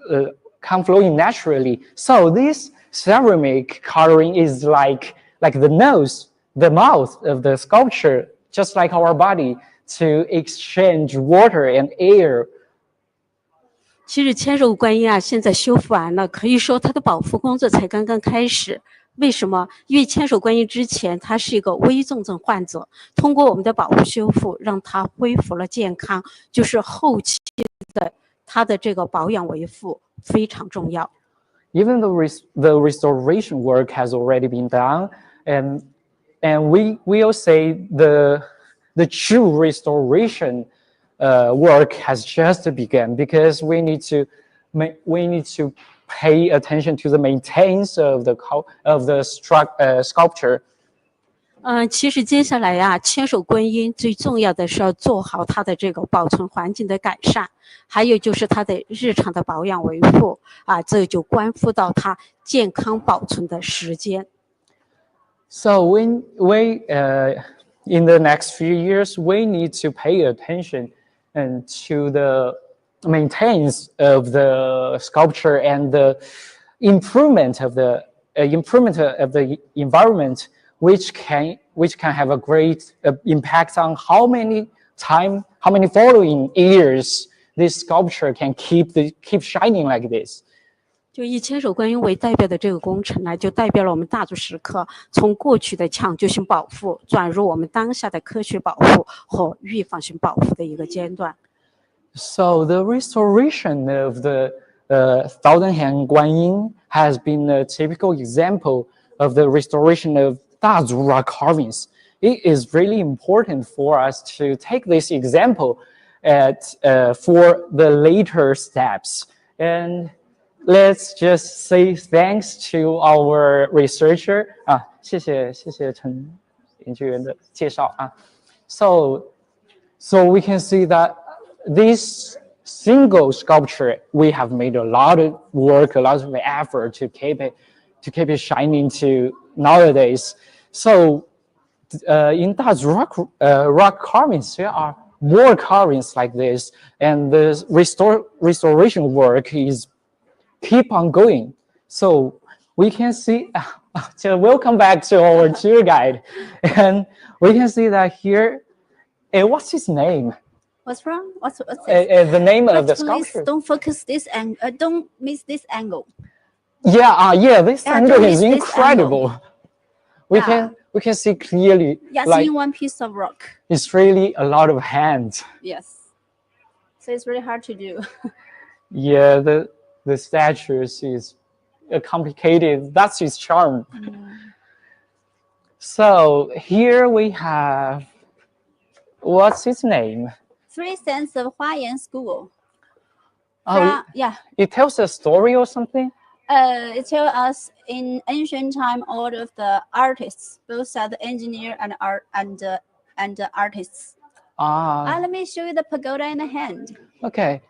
naturally. So this ceramic coloring is like the nose, the mouth of the sculpture, just like our body, to exchange water and air. 其实千手观音啊，现在修复完了，可以说它的保护工作才刚刚开始。为什么？因为千手观音之前它是一个危重症患者，通过我们的保护修复，让他恢复了健康，就是后期的他的这个保养维护非常重要。Even though the restoration work has already been done, and we will say the true restoration work has just begun, because we need to pay attention to the maintenance of the sculpture. 其实接下来呀，千手观音最重要的是要做好它的这个保存环境的改善，还有就是它的日常的保养维护啊，这就关乎到它健康保存的时间。So when in the next few years, we need to pay attention and to the maintenance of the sculpture and the improvement of the environment, which can have a great impact on how many following years this sculpture can keep shining like this. 就以千手观音为代表的这个工程呢，就代表了我们大足石刻从过去的抢救性保护转入我们当下的科学保护和预防性保护的一个阶段。So the restoration of the Thousand Hand Guanyin has been a typical example of the restoration of Dazu rock carvings. It is really important for us to take this example for the later steps. And let's just say thanks to our researcher. 谢谢陈研究员的介绍啊。So we can see that this single sculpture, we have made a lot of work, a lot of effort to keep it shining to nowadays. So in Dazu rock carvings, there are more carvings like this, and the restoration work is keep on going. So we can see. So welcome back to our tour guide, and we can see that here. What's his name? What's wrong? What's this? The name of the Please sculpture. don't focus this and don't miss this angle. Yeah. This angle don't is miss this incredible. Yeah. We can see clearly. Yeah, like, seeing one piece of rock. it's really a lot of hands. Yes. So it's really hard to do. Yeah, the statues is complicated. That's its charm. So here we have, what's its name? 3 cents of Huayan School. Oh, Yeah. it tells a story or something? It tells us in ancient time all of the artists, both are the engineer and and artists. Let me show you the pagoda in the hand. Okay.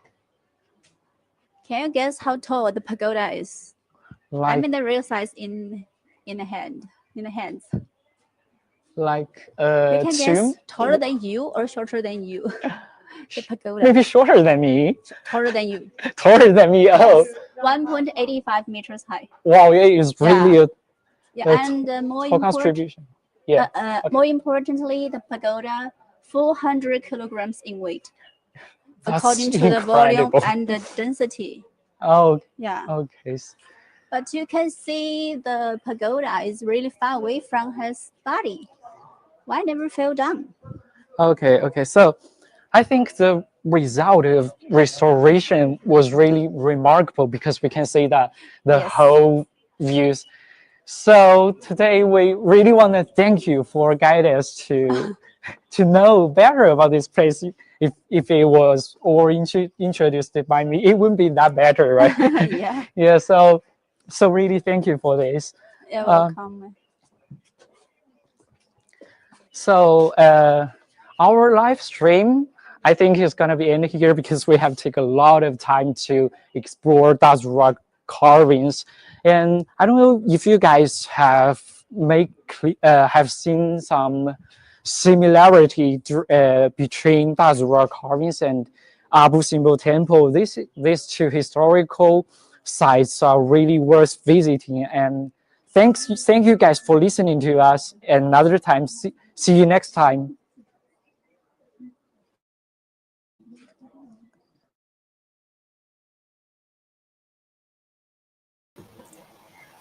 Can you guess how tall the pagoda is? I mean the real size in the hand, in the hands. Like You can guess tomb? taller than you or shorter than you. The pagoda. Maybe shorter than me. Taller than you. Taller than me. Oh. Yes, 1.85 meters high. Wow, it is really and more contribution. Yeah. Okay. More importantly, the pagoda 400 kilograms in weight, according to the volume and the density. Oh. Yeah. Okay. But you can see the pagoda is really far away from his body. Why never fell down? Okay. So I think the result of restoration was really remarkable because we can see that the whole views. So today we really want to thank you for guiding us to know better about this place. If it was all introduced by me, it wouldn't be that better, right? Yeah. Yeah. So really thank you for this. You're welcome. So our live stream, I think, is going to be ended here because we have taken a lot of time to explore Daz rock carvings. And I don't know if you guys have seen some similarity between Daz rock carvings and Abu Simbel Temple. These two historical sites are really worth visiting. And thank you guys for listening to us. Another time, see you next time.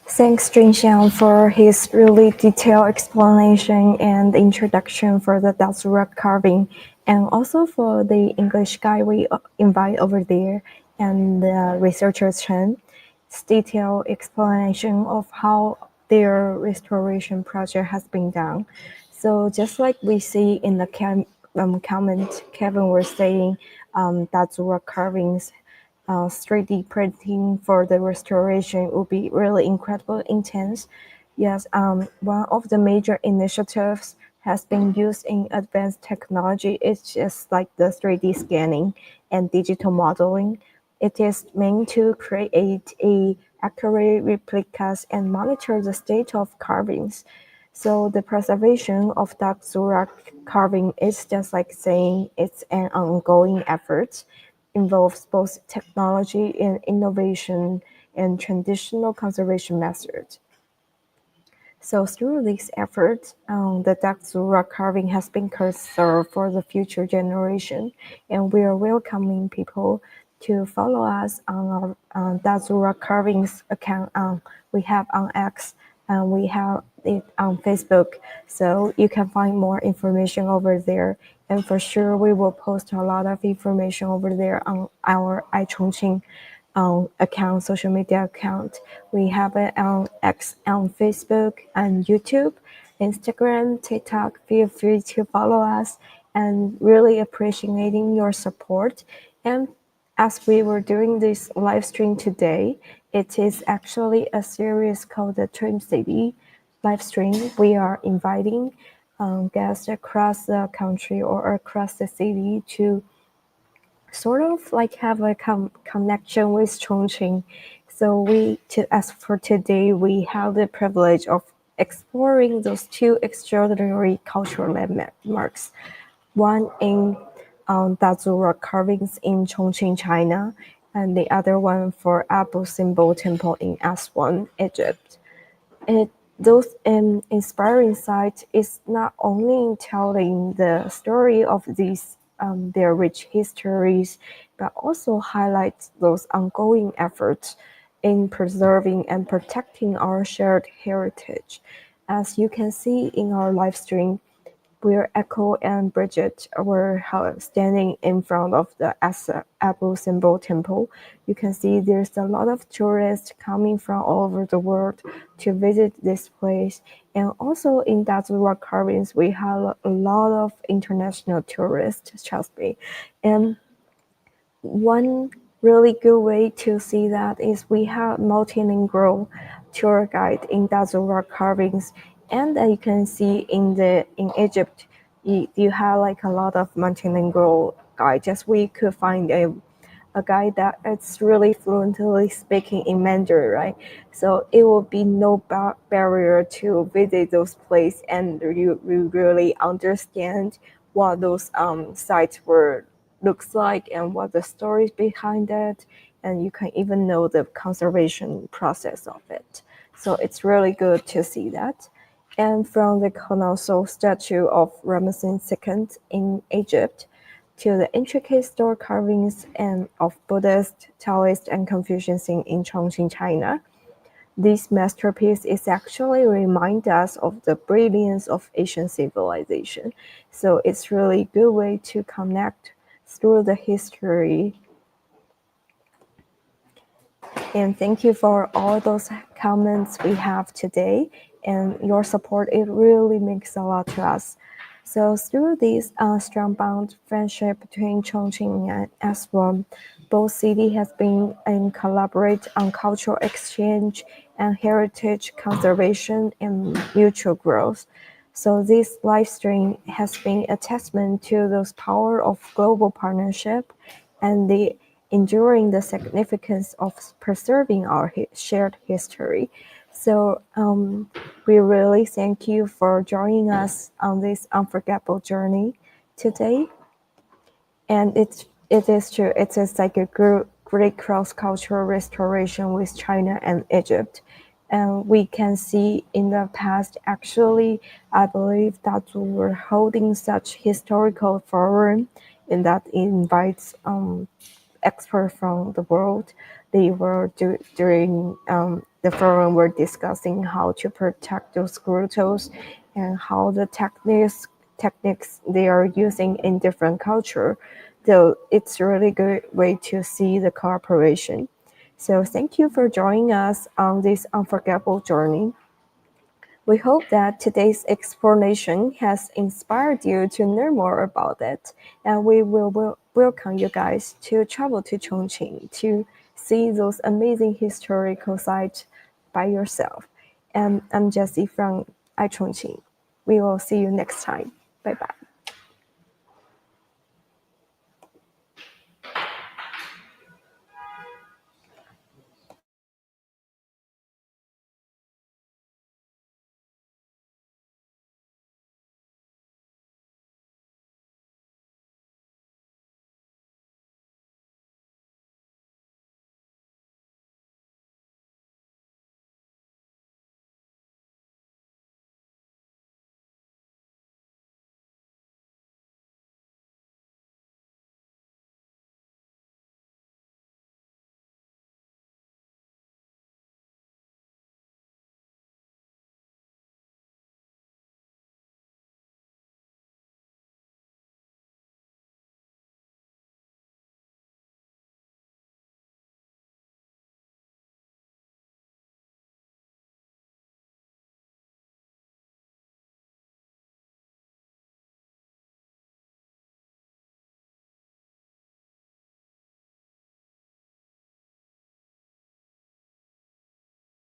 Thanks, Junxiang, for his really detailed explanation and introduction for the Daz rock carving, and also for the English guy we invite over there, and the researcher Chen. It's detailed explanation of how their restoration project has been done. So just like we see in the comment, Kevin was saying Daz rock carvings 3D printing for the restoration would be really incredible intense. Yes, one of the major initiatives has been used in advanced technology. It's just like the 3D scanning and digital modeling. It is meant to create accurate replicas and monitor the state of carvings. So the preservation of Daz rock carving is just like saying it's an ongoing effort, involves both technology and innovation and traditional conservation methods. So through these efforts, the Daz rock carving has been conserved for the future generation, and we are welcoming people to follow us on our Daz rock carvings account. We have on X, and we have it on Facebook, so you can find more information over there. And for sure, we will post a lot of information over there on our iChongqing account, social media account. We have it on X, on Facebook, and YouTube, Instagram, TikTok. Feel free to follow us, and really appreciating your support. And as we were doing this live stream today, it is actually a series called the Twin City live stream. We are inviting guests across the country or across the city to sort of like have a connection with Chongqing. So as for today, we have the privilege of exploring those two extraordinary cultural landmarks. One in Daz rock carvings in Chongqing, China, and the other one for Abu Simbel Temple in Aswan, Egypt. Those inspiring sites is not only telling the story of these their rich histories, but also highlights those ongoing efforts in preserving and protecting our shared heritage. As you can see in our live stream, where Echo and Bridget were standing in front of the Abu Simbel Temple. You can see there's a lot of tourists coming from all over the world to visit this place. And also in Daz rock carvings, we have a lot of international tourists, trust me. And one really good way to see that is we have multilingual tour guide in Daz rock carvings, and you can see in Egypt you have like a lot of multilingual guides. Just we could find a guy that it's really fluently speaking in Mandarin, right? So it will be no barrier to visit those places, and you really understand what those sites looks like and what the stories behind it, and you can even know the conservation process of it. So it's really good to see that. And from the colossal statue of Ramesses II in Egypt to the intricate store carvings of Buddhist, Taoist, and Confucian scenes in Chongqing, China, this masterpiece is actually remind us of the brilliance of Asian civilization. So it's really good way to connect through the history. And thank you for all those comments we have today, and your support, it really makes a lot to us. So through this strong bond friendship between Chongqing and Aswan, both cities has been in collaborate on cultural exchange and heritage conservation and mutual growth. So this live stream has been a testament to those power of global partnership and the enduring the significance of preserving our shared history. So we really thank you for joining us on this unforgettable journey today. And it is true, it is like a great cross-cultural restoration with China and Egypt. And we can see in the past, actually, I believe that we were holding such historical forum, and that invites experts from the world. They were during the forum were discussing how to protect those grottos and how the techniques they are using in different culture. So it's a really good way to see the cooperation. So thank you for joining us on this unforgettable journey. We hope that today's explanation has inspired you to learn more about it, and we will welcome you guys to travel to Chongqing to see those amazing historical sites by yourself. And I'm Jessie from iChongqing. We will see you next time. Bye bye.